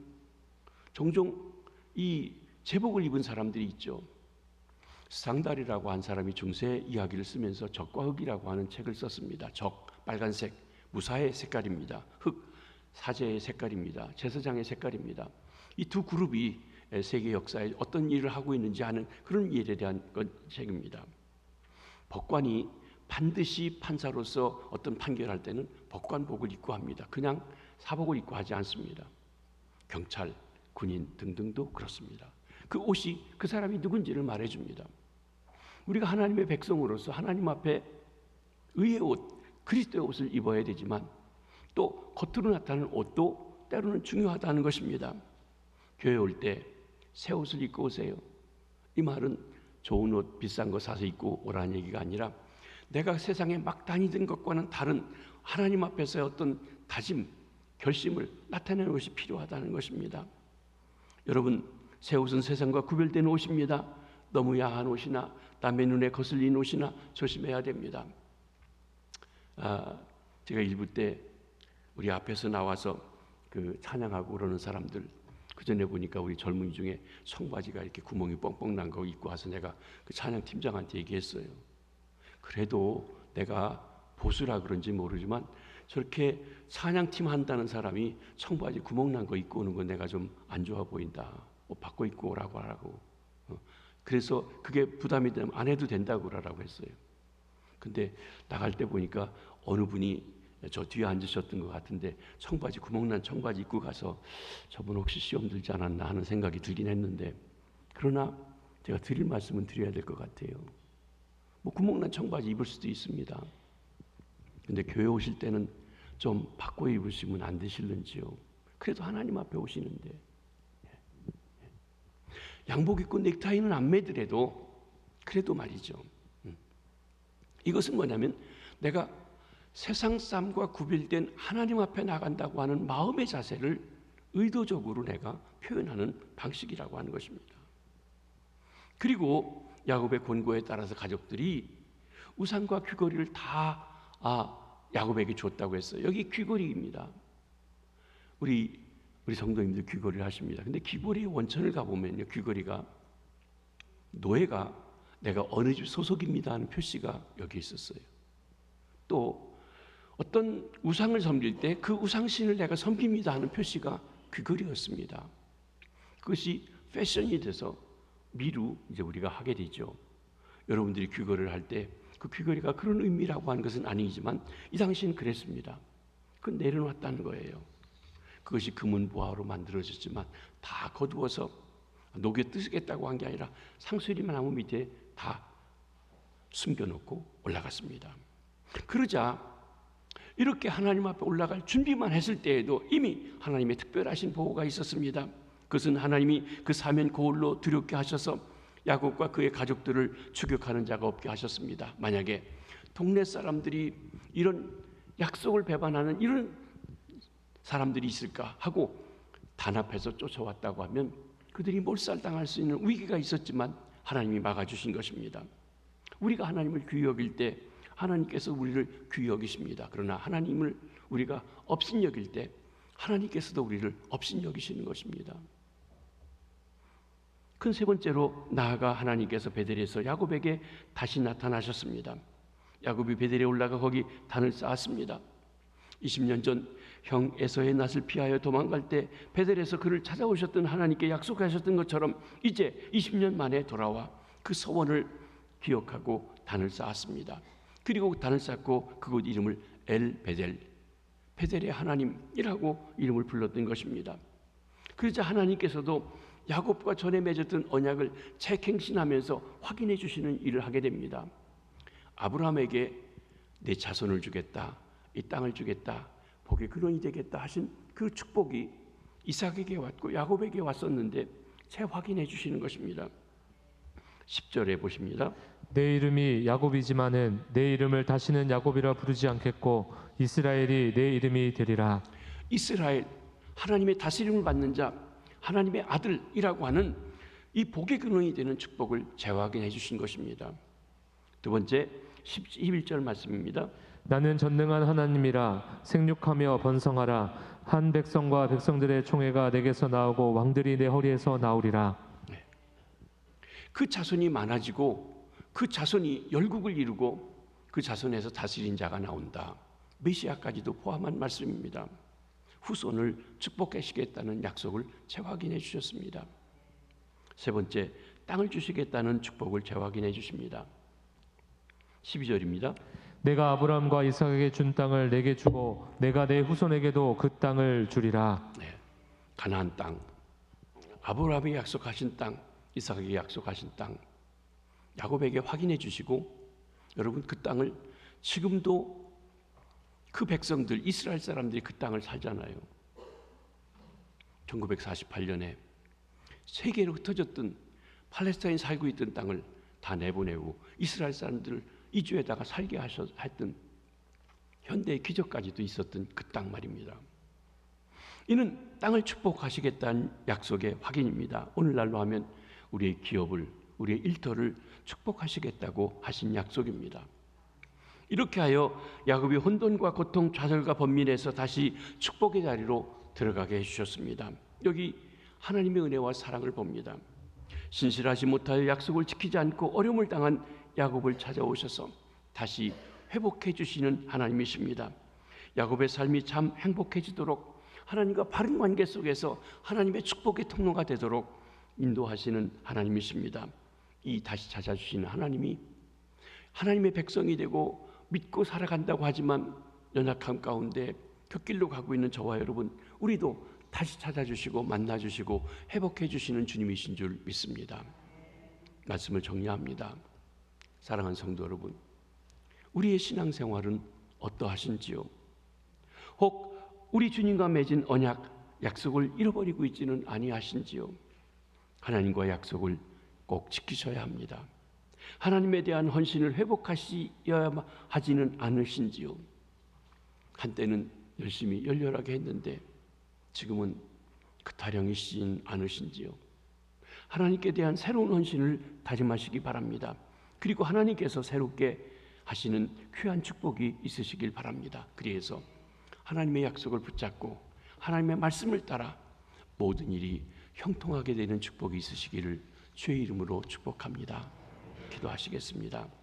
A: 종종 이 제복을 입은 사람들이 있죠. 상달이라고 한 사람이 중세 이야기를 쓰면서 적과 흑이라고 하는 책을 썼습니다. 적, 빨간색, 무사의 색깔입니다. 흑, 사제의 색깔입니다. 제사장의 색깔입니다. 이 두 그룹이 세계 역사에 어떤 일을 하고 있는지 하는 그런 일에 대한 책입니다. 법관이 반드시 판사로서 어떤 판결할 때는 법관복을 입고 합니다. 그냥 사복을 입고 하지 않습니다. 경찰, 군인 등등도 그렇습니다. 그 옷이 그 사람이 누군지를 말해줍니다. 우리가 하나님의 백성으로서 하나님 앞에 의의 옷, 그리스도의 옷을 입어야 되지만 또 겉으로 나타나는 옷도 때로는 중요하다는 것입니다. 교회 올 때 새 옷을 입고 오세요. 이 말은 좋은 옷, 비싼 거 사서 입고 오라는 얘기가 아니라 내가 세상에 막 다니던 것과는 다른 하나님 앞에서의 어떤 다짐, 결심을 나타내는 것이 필요하다는 것입니다. 여러분, 새 옷은 세상과 구별된 옷입니다. 너무 야한 옷이나 남의 눈에 거슬린 옷이나 조심해야 됩니다. 제가 일부 때 우리 앞에서 나와서 그 찬양하고 그러는 사람들, 그 전에 보니까 우리 젊은이 중에 청바지가 이렇게 구멍이 뻥뻥 난 거 입고 와서 내가 그 찬양 팀장한테 얘기했어요. 그래도 내가 보수라 그런지 모르지만 저렇게 찬양팀 한다는 사람이 청바지 구멍 난 거 입고 오는 건 내가 좀 안 좋아 보인다. 옷 바꿔 입고 오라고 하라고. 그래서 그게 부담이 되면 안 해도 된다고 그러라고 했어요. 근데 나갈 때 보니까 어느 분이 저 뒤에 앉으셨던 것 같은데 청바지, 구멍난 청바지 입고 가서 저분 혹시 시험 들지 않았나 하는 생각이 들긴 했는데, 그러나 제가 드릴 말씀은 드려야 될 것 같아요. 뭐 구멍난 청바지 입을 수도 있습니다. 근데 교회 오실 때는 좀 바꿔 입으시면 안 되실는지요? 그래도 하나님 앞에 오시는데. 양복 입고 넥타이는 안 매더라도 그래도 말이죠. 이것은 뭐냐면 내가 세상 사람과 구별된 하나님 앞에 나간다고 하는 마음의 자세를 의도적으로 내가 표현하는 방식이라고 하는 것입니다. 그리고 야곱의 권고에 따라서 가족들이 우상과 귀걸이를 다 야곱에게 줬다고 했어요. 여기 귀걸이입니다. 우리 성도님들 귀걸이를 하십니다. 근데 귀걸이의 원천을 가보면요, 귀걸이가 노예가 내가 어느 집 소속입니다 하는 표시가 여기 있었어요. 또 어떤 우상을 섬길 때 그 우상신을 내가 섬깁니다 하는 표시가 귀걸이였습니다. 그것이 패션이 돼서 미루 이제 우리가 하게 되죠. 여러분들이 귀걸이를 할 때 그 귀걸이가 그런 의미라고 하는 것은 아니지만 이 당시는 그랬습니다. 그건 내려놨다는 거예요. 그것이 금은보화로 만들어졌지만 다 거두어서 녹여 뜨겠다고 한 게 아니라 상수리 나무 밑에 다 숨겨놓고 올라갔습니다. 그러자 이렇게 하나님 앞에 올라갈 준비만 했을 때에도 이미 하나님의 특별하신 보호가 있었습니다. 그것은 하나님이 그 사면 고을로 두렵게 하셔서 야곱과 그의 가족들을 추격하는 자가 없게 하셨습니다. 만약에 동네 사람들이 이런 약속을 배반하는 이런 사람들이 있을까 하고 단합해서 쫓아왔다고 하면 그들이 몰살당할 수 있는 위기가 있었지만 하나님이 막아주신 것입니다. 우리가 하나님을 귀히 여길 때 하나님께서 우리를 귀히 여기십니다. 그러나 하나님을 우리가 업신 여길 때 하나님께서도 우리를 업신 여기시는 것입니다. 큰 세 번째로 나아가 하나님께서 베델에서 야곱에게 다시 나타나셨습니다. 야곱이 베델에 올라가 거기 단을 쌓았습니다. 20년 전 형 에서의 낯을 피하여 도망갈 때 베델에서 그를 찾아오셨던 하나님께 약속하셨던 것처럼 이제 20년 만에 돌아와 그 소원을 기억하고 단을 쌓았습니다. 그리고 단을 쌓고 그곳 이름을 엘 베델, 베델의 하나님이라고 이름을 불렀던 것입니다. 그러자 하나님께서도 야곱과 전에 맺었던 언약을 재갱신하면서 확인해 주시는 일을 하게 됩니다. 아브라함에게 내 자손을 주겠다, 이 땅을 주겠다, 복의 근원이 되겠다 하신 그 축복이 이삭에게 왔고 야곱에게 왔었는데 재확인해 주시는 것입니다. 10절에 보십니다.
B: 내 이름이 야곱이지만은 내 이름을 다시는 야곱이라 부르지 않겠고 이스라엘이 내 이름이 되리라.
A: 이스라엘, 하나님의 다스림을 받는 자, 하나님의 아들이라고 하는 이 복의 근원이 되는 축복을 재확인해 주신 것입니다. 두 번째 11절 말씀입니다.
B: 나는 전능한 하나님이라 생육하며 번성하라. 한 백성과 백성들의 총회가 내게서 나오고 왕들이 내 허리에서 나오리라.
A: 그 자손이 많아지고 그 자손이 열국을 이루고 그 자손에서 다스린 자가 나온다. 메시아까지도 포함한 말씀입니다. 후손을 축복하시겠다는 약속을 재확인해 주셨습니다. 세 번째, 땅을 주시겠다는 축복을 재확인해 주십니다. 12절입니다.
B: 내가 아브라함과 이삭에게 준 땅을 내게 주고 내가 내 후손에게도 그 땅을 주리라.
A: 가나안 땅, 아브라함이 약속하신 땅, 이삭에게 약속하신 땅, 야곱에게 확인해 주시고 여러분 그 땅을 지금도 그 백성들 이스라엘 사람들이 그 땅을 살잖아요. 1948년에 세계로 흩어졌던 팔레스타인 살고 있던 땅을 다 내보내고 이스라엘 사람들을 이주에다가 살게 했던 현대의 기적까지도 있었던 그 땅 말입니다. 이는 땅을 축복하시겠다는 약속의 확인입니다. 오늘날로 하면 우리의 기업을, 우리의 일터를 축복하시겠다고 하신 약속입니다. 이렇게 하여 야곱이 혼돈과 고통, 좌절과 번민에서 다시 축복의 자리로 들어가게 해주셨습니다. 여기 하나님의 은혜와 사랑을 봅니다. 신실하지 못하여 약속을 지키지 않고 어려움을 당한 야곱을 찾아오셔서 다시 회복해 주시는 하나님이십니다. 야곱의 삶이 참 행복해지도록 하나님과 바른 관계 속에서 하나님의 축복의 통로가 되도록 인도하시는 하나님이십니다. 이 다시 찾아주시는 하나님이 하나님의 백성이 되고 믿고 살아간다고 하지만 연약함 가운데 곁길로 가고 있는 저와 여러분, 우리도 다시 찾아주시고 만나주시고 회복해 주시는 주님이신 줄 믿습니다. 말씀을 정리합니다. 사랑하는 성도 여러분, 우리의 신앙생활은 어떠하신지요? 혹 우리 주님과 맺은 언약, 약속을 잃어버리고 있지는 아니하신지요? 하나님과 약속을 꼭 지키셔야 합니다. 하나님에 대한 헌신을 회복하셔야 하지는 않으신지요? 한때는 열심히 열렬하게 했는데 지금은 그 타령이시진 않으신지요? 하나님께 대한 새로운 헌신을 다짐하시기 바랍니다. 그리고 하나님께서 새롭게 하시는 귀한 축복이 있으시길 바랍니다. 그래서 하나님의 약속을 붙잡고 하나님의 말씀을 따라 모든 일이 형통하게 되는 축복이 있으시기를 주의 이름으로 축복합니다. 기도하시겠습니다.